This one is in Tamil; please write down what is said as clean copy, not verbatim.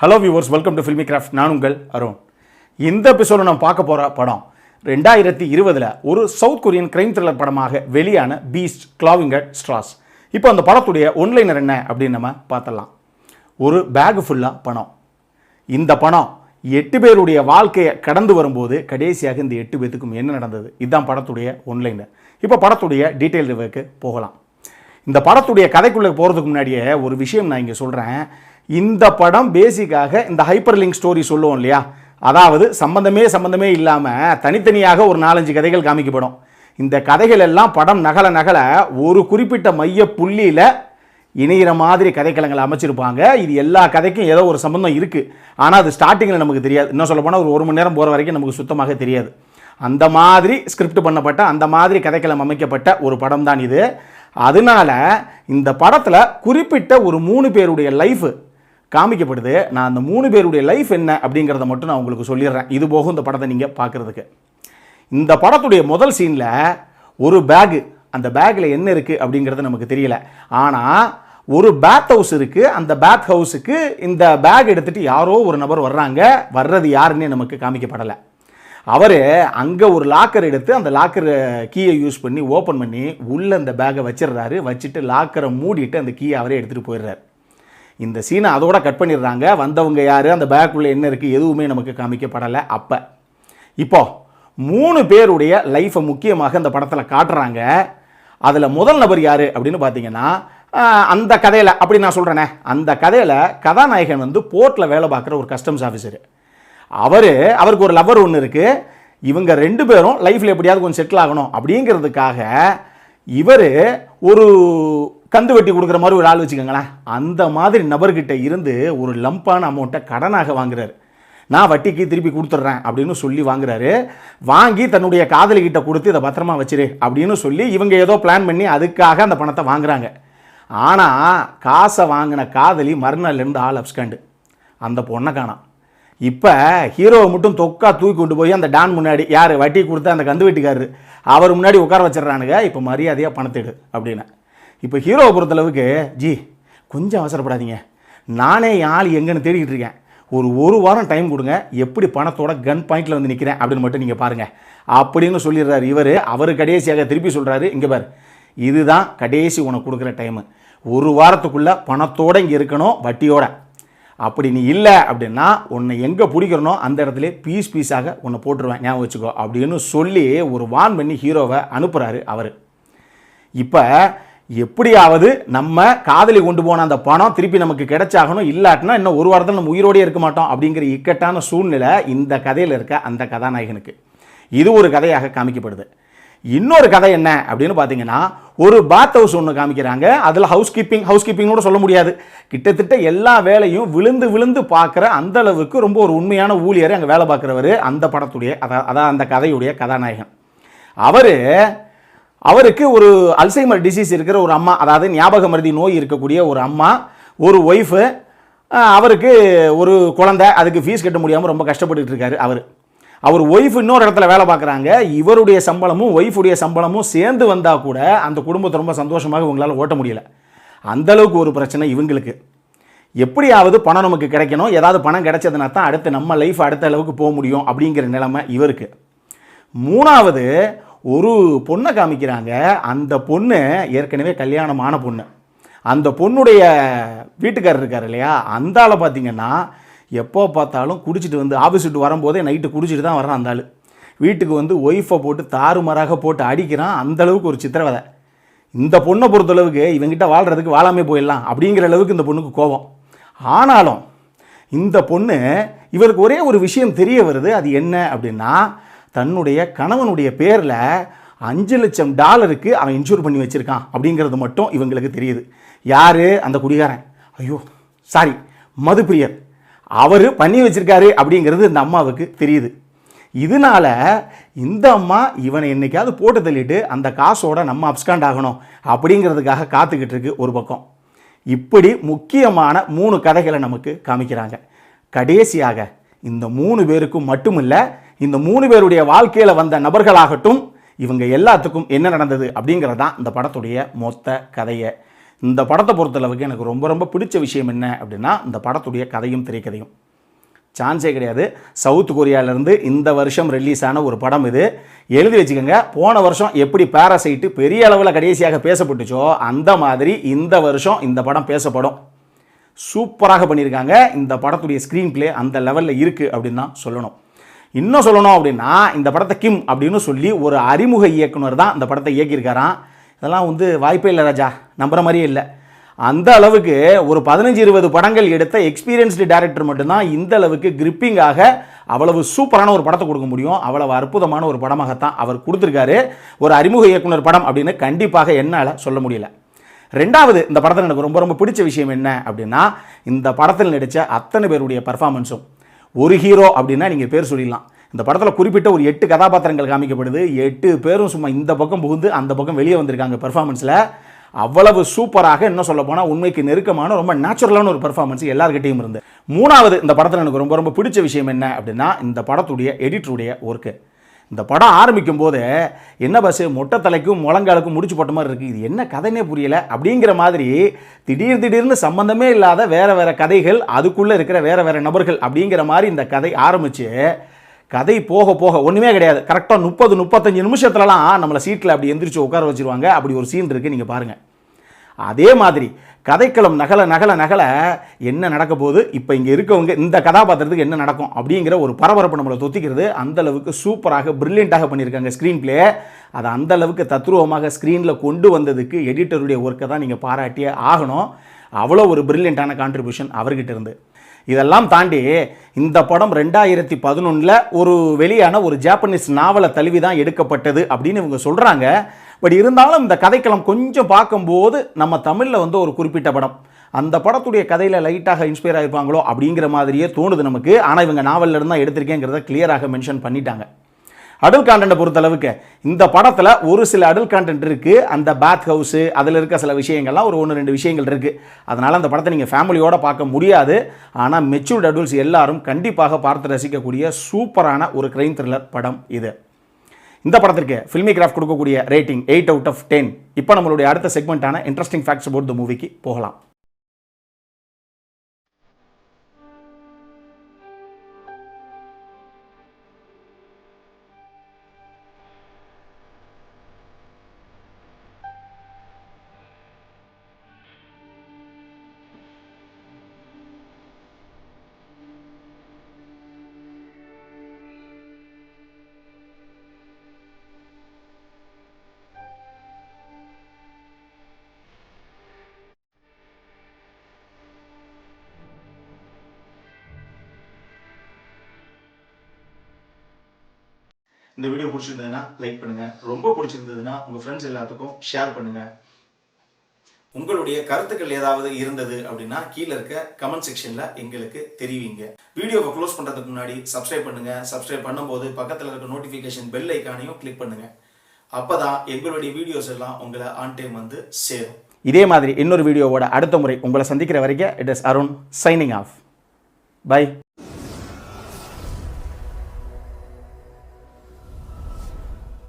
Hello viewers, welcome to filmi craft. நான் உங்கள் அருண். இந்த எபிசோட நம்ம பார்க்க போகிற படம் 2020 ஒரு சவுத் கொரியன் கிரைம் த்ரில்லர் படமாக வெளியான பீஸ்ட் கிளாவிங் அட் ஸ்ட்ராஸ். இப்போ அந்த படத்துடைய ஒன்லைனர் என்ன அப்படின்னு நம்ம பார்த்தலாம். ஒரு பேக் ஃபுல்லாக பணம். இந்த பணம் 8 பேருடைய வாழ்க்கையை கடந்து வரும்போது கடைசியாக இந்த 8 பேத்துக்கும் என்ன நடந்தது, இதுதான் படத்துடைய ஒன்லைனர். இப்போ படத்துடைய டீட்டெயில் ரிவ்யூக்கு போகலாம். இந்த படத்துடைய கதைக்குள்ளே போகிறதுக்கு முன்னாடியே ஒரு விஷயம் நான் இங்கே சொல்கிறேன். இந்த படம் பேசிக்காக இந்த ஹைப்பர் லிங்க் ஸ்டோரி சொல்லுவோம் இல்லையா, அதாவது சம்பந்தமே இல்லாமல் தனித்தனியாக ஒரு 4-5 கதைகள் காமிக்கப்படும். இந்த கதைகள் எல்லாம் படம் நகல ஒரு குறிப்பிட்ட மைய புள்ளியில் இணைகிற மாதிரி கதைக்களங்களை அமைச்சிருப்பாங்க. இது எல்லா கதைக்கும் ஏதோ ஒரு சம்பந்தம் இருக்குது, ஆனால் அது ஸ்டார்டிங்கில் நமக்கு தெரியாது. இன்னும் சொல்ல போனால் ஒரு மணி நேரம் போகிற வரைக்கும் நமக்கு சுத்தமாக தெரியாது. அந்த மாதிரி ஸ்கிரிப்ட் பண்ணப்பட்ட, அந்த மாதிரி கதைக்களம் அமைக்கப்பட்ட ஒரு படம் தான் இது. அதனால இந்த படத்தில் குறிப்பிட்ட ஒரு 3 பேருடைய லைஃப் காமிக்கப்படுது. நான் அந்த 3 பேருடைய லைஃப் என்ன அப்படிங்கிறத மட்டும் நான் உங்களுக்கு சொல்லிடுறேன். இது போகும் இந்த படத்தை நீங்கள் பார்க்குறதுக்கு. இந்த படத்துடைய முதல் சீனில் ஒரு பேகு, அந்த பேக்கில் என்ன இருக்குது அப்படிங்கிறது நமக்கு தெரியல. ஆனால் ஒரு பேத் ஹவுஸ் இருக்குது. அந்த பேத் ஹவுஸுக்கு இந்த பேக் எடுத்துகிட்டு யாரோ ஒரு நபர் வர்றாங்க. வர்றது யாருன்னே நமக்கு காமிக்கப்படலை. அவர் அங்கே ஒரு லாக்கர் எடுத்து அந்த லாக்கர் கீயை யூஸ் பண்ணி ஓப்பன் பண்ணி உள்ளே அந்த பேக்கை வச்சிடுறாரு. வச்சுட்டு லாக்கரை மூடிட்டு அந்த கீயை அவரே எடுத்துகிட்டு போயிடுறாரு. இந்த சீனை அதோட கட் பண்ணிடுறாங்க. வந்தவங்க யார், அந்த பேக்குள்ளே என்ன இருக்குது, எதுவுமே நமக்கு காமிக்கப்படலை. அப்போ இப்போ 3 பேருடைய லைஃப்பை முக்கியமாக அந்த படத்தில் காட்டுறாங்க. அதில் முதல் நபர் யார் அப்படின்னு பார்த்தீங்கன்னா, அந்த கதையில் அப்படி நான் சொல்கிறேனே, அந்த கதையில் கதாநாயகன் வந்து போர்ட்டில் வேலை பார்க்குற ஒரு கஸ்டம்ஸ் ஆஃபீஸரு. அவருக்கு ஒரு லவர் ஒன்று இருக்குது. இவங்க 2 பேரும் லைஃப்பில் எப்படியாவது கொஞ்சம் செட்டில் ஆகணும் அப்படிங்கிறதுக்காக இவர் ஒரு கந்து வெட்டி கொடுக்குற மாதிரி ஒரு ஆள் வச்சுக்கோங்களேன். அந்த மாதிரி நபர்கிட்ட இருந்து ஒரு லம்பான அமௌண்ட்டை கடனாக வாங்குறாரு. நான் வட்டிக்கு திருப்பி கொடுத்துட்றேன் அப்படின்னு சொல்லி வாங்குறாரு. வாங்கி தன்னுடைய காதலிகிட்ட கொடுத்து இதை பத்திரமா வச்சிரு அப்படின்னு சொல்லி இவங்க ஏதோ பிளான் பண்ணி அதுக்காக அந்த பணத்தை வாங்குறாங்க. ஆனால் காசை வாங்கின காதலி மறுநாள்லேருந்து ஆள் அப்ஸ்காண்டு. அந்த பொண்ணை காணாம். இப்போ ஹீரோவை மட்டும் தொக்கா தூக்கி கொண்டு போய் அந்த டான் முன்னாடி, யார் வட்டி கொடுத்த அந்த கந்து வெட்டிக்காரரு, அவர் முன்னாடி உட்கார வச்சிடறானுங்க. இப்போ மரியாதையாக பணத்தெடு அப்படின்னு. இப்போ ஹீரோவை பொறுத்தளவுக்கு, ஜி கொஞ்சம் அவசரப்படாதீங்க, நானே ஆள் எங்கன்னு தேடிக்கிட்டு இருக்கேன், ஒரு வாரம் டைம் கொடுங்க, எப்படி பணத்தோட கன் பாயிண்டில் வந்து நிற்கிறேன் அப்படின்னு மட்டும் நீங்கள் பாருங்கள் அப்படின்னு சொல்லிடுறாரு. அவர் கடைசியாக திருப்பி சொல்கிறாரு, இங்கே பார், இதுதான் கடைசி உனக்கு கொடுக்குற டைமு, 1 வாரத்துக்குள்ளே பணத்தோடு இங்கே இருக்கணும், வட்டியோட. அப்படி நீ இல்லை அப்படின்னா உன்னை எங்கே பிடிக்கிறனோ அந்த இடத்துல பீஸாக உன்னை போட்டுருவேன், ஞாபகம் வச்சுக்கோ அப்படின்னு சொல்லி ஒரு வான் பண்ணி ஹீரோவை அனுப்புகிறாரு அவர். இப்போ எப்படியாவது நம்ம காதலி கொண்டு போன அந்த பணம் திருப்பி நமக்கு கிடைச்சாகணும், இல்லாட்டினா இன்னும் 1 வாரத்தில் நம்ம உயிரோடே இருக்க மாட்டோம் அப்படிங்கிற இக்கட்டான சூழ்நிலை இந்த கதையில் இருக்க அந்த கதாநாயகனுக்கு. இது ஒரு கதையாக காமிக்கப்படுது. இன்னொரு கதை என்ன அப்படின்னு பார்த்தீங்கன்னா, ஒரு பாத் ஹவுஸ் ஒன்று காமிக்கிறாங்க. அதில் ஹவுஸ் கீப்பிங்கோட சொல்ல முடியாது, கிட்டத்தட்ட எல்லா வேலையும் விழுந்து பார்க்குற அந்த அளவுக்கு ரொம்ப ஒரு உண்மையான ஊழியர் அங்கே வேலை பார்க்குறவர் அந்த படத்துடைய அதான் அந்த கதையுடைய கதாநாயகன். அவருக்கு ஒரு அல்சைமர் டிசீஸ் இருக்கிற ஒரு அம்மா, அதாவது ஞாபக மறதி நோய் இருக்கக்கூடிய ஒரு அம்மா, ஒரு ஒய்ஃபு, அவருக்கு ஒரு குழந்தை, அதுக்கு ஃபீஸ் கட்ட முடியாமல் ரொம்ப கஷ்டப்பட்டு இருக்காரு. அவர் ஒய்ஃப் இன்னொரு இடத்துல வேலை பார்க்குறாங்க. இவருடைய சம்பளமும் ஒய்ஃபுடைய சம்பளமும் சேர்ந்து வந்தால் கூட அந்த குடும்பத்தை ரொம்ப சந்தோஷமாக இவங்களால் ஓட்ட முடியலை. அந்தளவுக்கு ஒரு பிரச்சனை இவங்களுக்கு. எப்படியாவது பணம் நமக்கு கிடைக்கணும், ஏதாவது பணம் கிடைச்சதுனா தான் அடுத்து நம்ம லைஃப் அடுத்த அளவுக்கு போக முடியும் அப்படிங்கிற நிலைமை இவருக்கு. 3வது ஒரு பொண்ணை காமிக்கிறாங்க. அந்த பொண்ணு ஏற்கனவே கல்யாணமான பொண்ணு. அந்த பொண்ணுடைய வீட்டுக்காரர் இருக்கார் இல்லையா, அந்த ஆளை பார்த்தீங்கன்னா எப்போ பார்த்தாலும் குடிச்சிட்டு வந்து ஆஃபீஸ் விட்டு வரும்போதே நைட்டு குடிச்சிட்டு தான் வர்றான். அந்த ஆள் வீட்டுக்கு வந்து ஒய்ஃபை போட்டு தாறுமாறாக போட்டு அடிக்கிறான். அந்தளவுக்கு ஒரு சித்திரவதை. இந்த பொண்ணை பொறுத்தளவுக்கு இவங்கிட்ட வாழ்கிறதுக்கு வாழாமே போயிடலாம் அப்படிங்கிற அளவுக்கு இந்த பொண்ணுக்கு கோபம். ஆனாலும் இந்த பொண்ணு, இவருக்கு ஒரே ஒரு விஷயம் தெரிய வருது. அது என்ன அப்படின்னா, தன்னுடைய கணவனுடைய பேரில் $5 லட்சம் அவன் இன்சூர் பண்ணி வச்சுருக்கான் அப்படிங்கிறது மட்டும் இவங்களுக்கு தெரியுது. யார்? அந்த குடிகாரன், சாரி மதுப்பிரியர், அவர் பண்ணி வச்சிருக்காரு அப்படிங்கிறது இந்த அம்மாவுக்கு தெரியுது. இதனால இந்த அம்மா இவனை என்னைக்காவது போட்டு தள்ளிட்டு அந்த காசோட நம்ம அப்ஸ்காண்ட் ஆகணும் அப்படிங்கிறதுக்காக காத்துக்கிட்டு இருக்கு ஒரு பக்கம். இப்படி முக்கியமான 3 கதைகளை நமக்கு காமிக்கிறாங்க. கடைசியாக இந்த 3 பேருக்கும் மட்டுமில்லை, இந்த 3 பேருடைய வாழ்க்கையில் வந்த நபர்களாகட்டும், இவங்க எல்லாத்துக்கும் என்ன நடந்தது அப்படிங்கிறது தான் இந்த படத்துடைய மொத்த கதையை. இந்த படத்தை பொறுத்தளவுக்கு எனக்கு ரொம்ப ரொம்ப பிடிச்ச விஷயம் என்ன அப்படின்னா இந்த படத்துடைய கதையும் திரைக்கதையும். சான்ஸே கிடையாது. சவுத் கொரியாவிலேருந்து இந்த வருஷம் ரிலீஸ் ஆன ஒரு படம் இது. எழுதி வச்சுக்கோங்க, போன வருஷம் எப்படி பேராசைட்டு பெரிய அளவில் கடைசியாக பேசப்பட்டுச்சோ அந்த மாதிரி இந்த வருஷம் இந்த படம் பேசப்படும். சூப்பராக பண்ணியிருக்காங்க. இந்த படத்துடைய ஸ்க்ரீன் பிளே அந்த லெவலில் இருக்குது அப்படின்னு தான் சொல்லணும். இன்னும் சொல்லணும் அப்படின்னா இந்த படத்தை கிம் அப்படின்னு சொல்லி ஒரு அறிமுக இயக்குனர் தான் இந்த படத்தை இயக்கியிருக்காராம். இதெல்லாம் வாய்ப்பே இல்லை ராஜா, நம்புற மாதிரியே இல்லை. அந்த அளவுக்கு ஒரு 15-20 படங்கள் எடுத்த எக்ஸ்பீரியன்ஸ்டு டைரக்டர் மட்டும்தான் இந்த அளவுக்கு கிரிப்பிங்காக அவ்வளவு சூப்பரான ஒரு படத்தை கொடுக்க முடியும். அவ்வளவு அற்புதமான ஒரு படமாகத்தான் அவர் கொடுத்துருக்காரு. ஒரு அறிமுக இயக்குனர் படம் அப்படின்னு கண்டிப்பாக என்னால் சொல்ல முடியல. ரெண்டாவது, இந்த படத்தில் எனக்கு ரொம்ப ரொம்ப பிடிச்ச விஷயம் என்ன அப்படின்னா இந்த படத்தில் நடித்த அத்தனை பேருடைய பர்ஃபார்மன்ஸும். ஒரு ஹீரோ அப்படின்னா நீங்கள் பேர் சொல்லிடலாம். இந்த படத்தில் குறிப்பிட்ட ஒரு 8 கதாபாத்திரங்கள் காமிக்கப்படுது. 8 பேரும் சும்மா இந்த பக்கம் புகுந்து அந்த பக்கம் வெளியே வந்திருக்காங்க பெர்ஃபார்மன்ஸில். அவ்வளவு சூப்பராக, இன்னும் சொல்ல போனால் உண்மைக்கு நெருக்கமான ரொம்ப நேச்சுரலான ஒரு பெர்ஃபார்மன்ஸ் எல்லார்கிட்டையும் இருந்து. மூணாவது, இந்த படத்தில் எனக்கு ரொம்ப ரொம்ப பிடிச்ச விஷயம் என்ன அப்படின்னா இந்த படத்துடைய எடிட்டருடைய ஒர்க்கு. இந்த படம் ஆரம்பிக்கும் போது என்ன பஸ் மொட்டை தலைக்கும் முழங்காலுக்கும் முடிச்சு போட்ட மாதிரி இருக்குது, இது என்ன கதைனே புரியல அப்படிங்கிற மாதிரி திடீர்னு சம்பந்தமே இல்லாத வேறு கதைகள், அதுக்குள்ளே இருக்கிற வேறு நபர்கள் அப்படிங்கிற மாதிரி இந்த கதை ஆரம்பித்து கதை போக போக ஒன்றுமே கிடையாது. கரெக்டாக 30-35 நிமிஷத்துலலாம் நம்மளை சீட்டில் அப்படி எந்திரிச்சு உட்கார வச்சுருவாங்க. அப்படி ஒரு சீன் இருக்குது, நீங்கள் பாருங்கள். அதே மாதிரி கதைக்களம் நகல என்ன நடக்க போகுது, இப்போ இங்கே இருக்கவங்க இந்த கதாபாத்திரத்துக்கு என்ன நடக்கும் அப்படிங்கிற ஒரு பரபரப்பு நம்மளை தொத்திக்கிறது. அந்தளவுக்கு சூப்பராக பிரில்லியண்ட்டாக பண்ணியிருக்காங்க ஸ்க்ரீன் பிளே. அதை அந்தளவுக்கு தத்ரூபமாக ஸ்க்ரீனில் கொண்டு வந்ததுக்கு எடிட்டருடைய ஒர்க்கை தான் நீங்கள் பாராட்டியே ஆகணும். அவ்வளோ ஒரு பிரில்லியண்ட்டான கான்ட்ரிபியூஷன் அவர்கிட்ட இருந்து. இதெல்லாம் தாண்டி இந்த படம் 2011 ஒரு வெளியான ஒரு ஜாப்பனீஸ் நாவலை தழுவி தான் எடுக்கப்பட்டது அப்படின்னு இவங்க சொல்கிறாங்க. பட் இருந்தாலும் இந்த கதைக்களம் கொஞ்சம் பார்க்கும்போது நம்ம தமிழில் ஒரு குறிப்பிட்ட படம், அந்த படத்துடைய கதையில் லைட்டாக இன்ஸ்பயர் ஆகிருப்பாங்களோ அப்படிங்கிற மாதிரியே தோணுது நமக்கு. ஆனால் இவங்க நாவலில் இருந்தால் எடுத்திருக்கேங்கிறத கிளியராக மென்ஷன் பண்ணிட்டாங்க. அடல்ட் கான்டென்ட்டை பொறுத்தளவுக்கு இந்த படத்தில் ஒரு சில அடல்ட் கான்டென்ட் இருக்குது. அந்த பாத் ஹவுஸு அதில் இருக்க சில விஷயங்கள்லாம் ஒரு 1-2 விஷயங்கள் இருக்குது. அதனால் அந்த படத்தை நீங்கள் ஃபேமிலியோடு பார்க்க முடியாது. ஆனால் மெச்சூர்ட் அடல்ட்ஸ் எல்லாரும் கண்டிப்பாக பார்த்து ரசிக்கக்கூடிய சூப்பரான ஒரு கிரைம் த்ரில்லர் படம் இது. இந்த படத்திற்கு ஃபில்மி கிராஃப்ட் கொடுக்கக்கூடிய ரேட்டிங் 8/10. இப்போ நம்மளுடைய அடுத்த செக்மெண்ட்டான இன்ட்ரெஸ்டிங் ஃபேக்ட்ஸ் அபவுட் த மூவிக்கு போகலாம். இந்த வீடியோ பிடிச்சிருந்ததுன்னா லைக் பண்ணுங்க, ரொம்ப பிடிச்சிருந்ததுன்னா உங்க ஃப்ரெண்ட்ஸ் எல்லாத்துக்கும் ஷேர் பண்ணுங்க. உங்களுடைய கருத்துக்கள் ஏதாவது இருந்தது அப்படின்னா கீழே இருக்க கமெண்ட் செக்ஷன்ல எங்களுக்கு தெரிவிங்க. வீடியோவை க்ளோஸ் பண்றதுக்கு முன்னாடி சப்ஸ்கிரைப் பண்ணுங்க. சப்ஸ்கிரைப் பண்ணும்போது பக்கத்தில் இருக்க நோட்டிஃபிகேஷன் பெல் ஐக்கானையும் கிளிக் பண்ணுங்க. அப்பதான் எங்களுடைய வீடியோஸ் எல்லாம் உங்களை ஆன் டைம் சேரும். இதே மாதிரி இன்னொரு வீடியோவோட அடுத்த முறை உங்களை சந்திக்கிற வரைக்கும் it is Arun signing off. By.